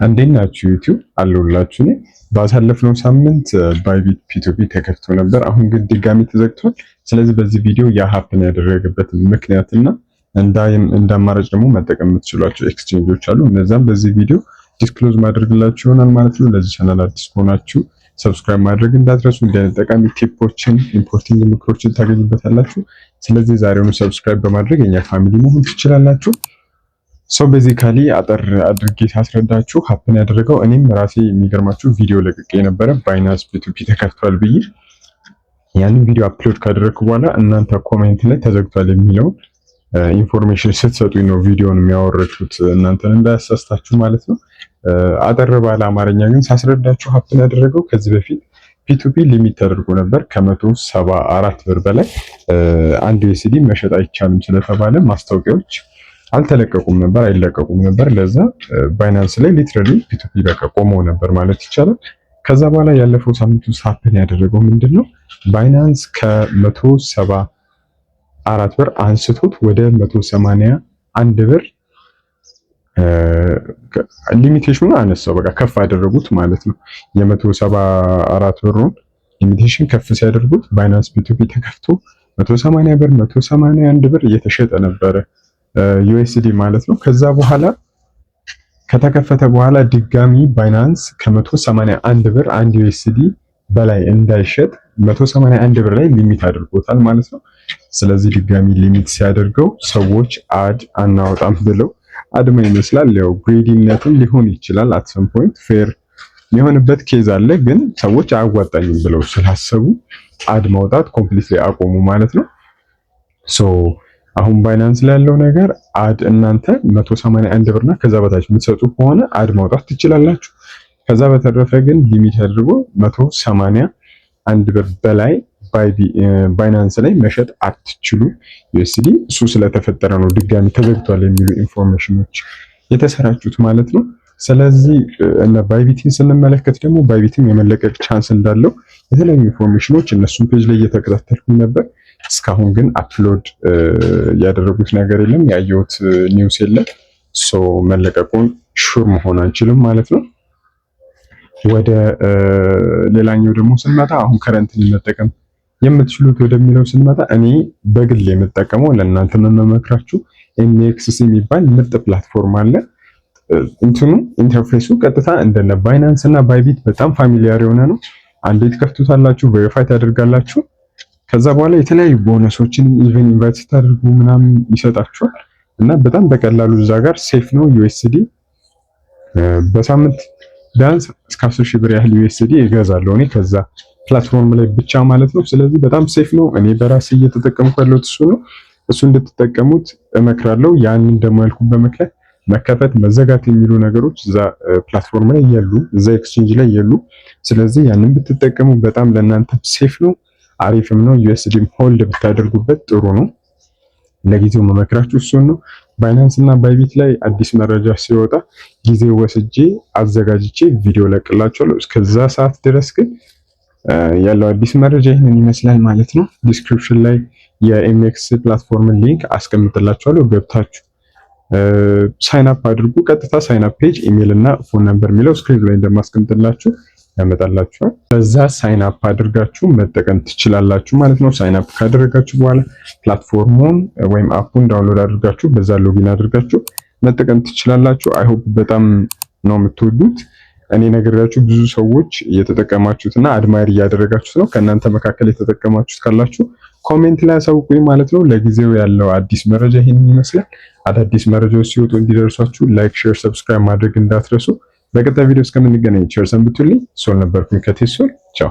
እንዴት ናችሁ? ዩቲዩብ አለሁላችሁ። እኔ ባሳለፍነው ሳምንት ባይቢት ፒቱፒ ተከፍቶ ነበር። አሁን ግን ድጋሚ ተዘግቷል። ስለዚህ በዚህ ቪዲዮ ያ ሀፕን ያደረገበት ምክንያትና እንደ አማራጭ ደግሞ መጠቀም የምትችሏቸው ኤክስቼንጆች አሉ። እነዛም በዚህ ቪዲዮ ዲስክሎዝ ማድረግላችሁ ይሆናል ማለት ነው። ለዚህ ቻናል አዲስ ከሆናችሁ ሰብስክራይብ ማድረግ እንዳትረሱ። እንደ ጠቃሚ ቲፖችን፣ ኢምፖርቲንግ ምክሮችን ታገኙበታላችሁ። ስለዚህ ዛሬውኑ ሰብስክራይብ በማድረግ የኛ ፋሚሊ መሆን ትችላላችሁ። ሶ ቤዚካሊ አጠር አድርጌ ሳስረዳችሁ ሀፕን ያደረገው እኔም ራሴ የሚገርማችሁ ቪዲዮ ለቅቄ የነበረ ባይናንስ ፒቱፒ ተከፍቷል ብዬ ያንን ቪዲዮ አፕሎድ ካደረግኩ በኋላ እናንተ ኮሜንት ላይ ተዘግቷል የሚለውን ኢንፎርሜሽን ስትሰጡኝ ነው ቪዲዮን የሚያወረድኩት፣ እናንተን እንዳያሳስታችሁ ማለት ነው። አጠር ባለ አማርኛ ግን ሳስረዳችሁ ሀፕን ያደረገው ከዚህ በፊት ፒቱፒ ሊሚት ተደርጎ ነበር። ከ174 ብር በላይ አንድ ዩኤስዲ መሸጥ አይቻልም ስለተባለ ማስታወቂያዎች አልተለቀቁም ነበር፣ አይለቀቁም ነበር። ለዛ ባይናንስ ላይ ሊትራሊ ፒቱፒ በቃ ቆመው ነበር ማለት ይቻላል። ከዛ በኋላ ያለፈው ሳምንት ውስጥ ሀፕን ያደረገው ምንድነው? ባይናንስ ከ174 ብር አንስቶት ወደ 181 ብር ሊሚቴሽኑ አነሳው፣ በቃ ከፍ አደረጉት ማለት ነው። የ174 ብሩን ሊሚቴሽን ከፍ ሲያደርጉት ባይናንስ ፒቱፒ ተከፍቶ 180 ብር 181 ብር እየተሸጠ ነበረ ዩኤስዲ ማለት ነው። ከዛ በኋላ ከተከፈተ በኋላ ድጋሚ ባይናንስ ከ181 ብር አንድ ዩኤስዲ በላይ እንዳይሸጥ 181 ብር ላይ ሊሚት አድርጎታል ማለት ነው። ስለዚህ ድጋሚ ሊሚት ሲያደርገው ሰዎች አድ አናወጣም ብለው አድማ ይመስላል። ያው ግሬዲነትም ሊሆን ይችላል። አት ሰም ፖይንት ፌር የሆነበት ኬዝ አለ። ግን ሰዎች አያዋጣኝም ብለው ስላሰቡ አድ ማውጣት ኮምፕሊትሊ አቆሙ ማለት ነው። ሶ አሁን ባይናንስ ላይ ያለው ነገር አድ እናንተ 181 ብርና ከዛ በታች የምትሰጡ ከሆነ አድ ማውጣት ትችላላችሁ። ከዛ በተረፈ ግን ሊሚት አድርጎ 181 ብር በላይ ባይናንስ ላይ መሸጥ አትችሉ ዩኤስዲ። እሱ ስለተፈጠረ ነው ድጋሚ ተዘግቷል የሚሉ ኢንፎርሜሽኖች የተሰራጩት ማለት ነው። ስለዚህ እነ ባይቢትን ስንመለከት ደግሞ ባይቢትም የመለቀቅ ቻንስ እንዳለው የተለያዩ ኢንፎርሜሽኖች እነሱን ፔጅ ላይ እየተከታተልኩኝ ነበር። እስካሁን ግን አፕሎድ ያደረጉት ነገር የለም፣ ያየሁት ኒውስ የለም። ሶ መለቀቁን ሹር መሆን አንችልም ማለት ነው። ወደ ሌላኛው ደግሞ ስንመጣ አሁን ከረንትሊ መጠቀም የምትችሉት ወደሚለው ስንመጣ እኔ በግል የምጠቀመው ለእናንተ መመክራችሁ ኤምኤክስሲ የሚባል ምርጥ ፕላትፎርም አለ። እንትኑ ኢንተርፌሱ ቀጥታ እንደነ ባይናንስ እና ባይቢት በጣም ፋሚሊያር የሆነ ነው። አንዴ ትከፍቱታላችሁ፣ ቬሪፋይ ታደርጋላችሁ። ከዛ በኋላ የተለያዩ ቦነሶችን ኢቨን ኢንቫይት ስታደርጉ ምናምን ይሰጣችኋል እና በጣም በቀላሉ እዛ ጋር ሴፍ ነው። ዩኤስዲ በሳምንት ቢያንስ እስከ 10,000 ብር ያህል ዩኤስዲ እገዛለሁ እኔ ከዛ ፕላትፎርም ላይ ብቻ ማለት ነው። ስለዚህ በጣም ሴፍ ነው። እኔ በራሴ እየተጠቀምኩ ያለሁት እሱ ነው። እሱ እንድትጠቀሙት እመክራለሁ። ያንን ደግሞ ያልኩበት ምክንያት መከፈት መዘጋት የሚሉ ነገሮች እዛ ፕላትፎርም ላይ የሉ፣ እዛ ኤክስቼንጅ ላይ የሉ። ስለዚህ ያንን ብትጠቀሙ በጣም ለእናንተ ሴፍ ነው፣ አሪፍም ነው። ዩኤስዲም ሆልድ ብታደርጉበት ጥሩ ነው። ለጊዜው መመክራችሁ እሱን ነው። ባይናንስ እና ባይቢት ላይ አዲስ መረጃ ሲወጣ ጊዜ ወስጄ አዘጋጅቼ ቪዲዮ ለቅላችኋለሁ። እስከዛ ሰዓት ድረስ ግን ያለው አዲስ መረጃ ይህንን ይመስላል ማለት ነው። ዲስክሪፕሽን ላይ የኤምኤክስ ፕላትፎርምን ሊንክ አስቀምጥላችኋለሁ። ገብታችሁ ሳይን አፕ አድርጉ። ቀጥታ ሳይን አፕ ፔጅ፣ ኢሜል እና ፎን ነምበር የሚለው ስክሪን ላይ እንደማስቀምጥላችሁ ያመጣላችኋል። በዛ ሳይን አፕ አድርጋችሁ መጠቀም ትችላላችሁ ማለት ነው። ሳይን አፕ ካደረጋችሁ በኋላ ፕላትፎርሙን ወይም አፑን ዳውንሎድ አድርጋችሁ በዛ ሎጊን አድርጋችሁ መጠቀም ትችላላችሁ። አይ ሆፕ በጣም ነው የምትወዱት። እኔ ነግሬያችሁ ብዙ ሰዎች እየተጠቀማችሁትና አድማየር እያደረጋችሁት ነው። ከእናንተ መካከል የተጠቀማችሁት ካላችሁ ኮሜንት ላይ አሳውቁኝ ማለት ነው። ለጊዜው ያለው አዲስ መረጃ ይሄንን ይመስላል። አዳዲስ መረጃዎች ሲወጡ እንዲደርሷችሁ ላይክ፣ ሼር፣ ሰብስክራይብ ማድረግ እንዳትረሱ። በቀጣይ ቪዲዮ እስከምንገናኝ ቸር ሰንብቱልኝ። ሶል ነበርኩኝ ከቴሶል ቻው።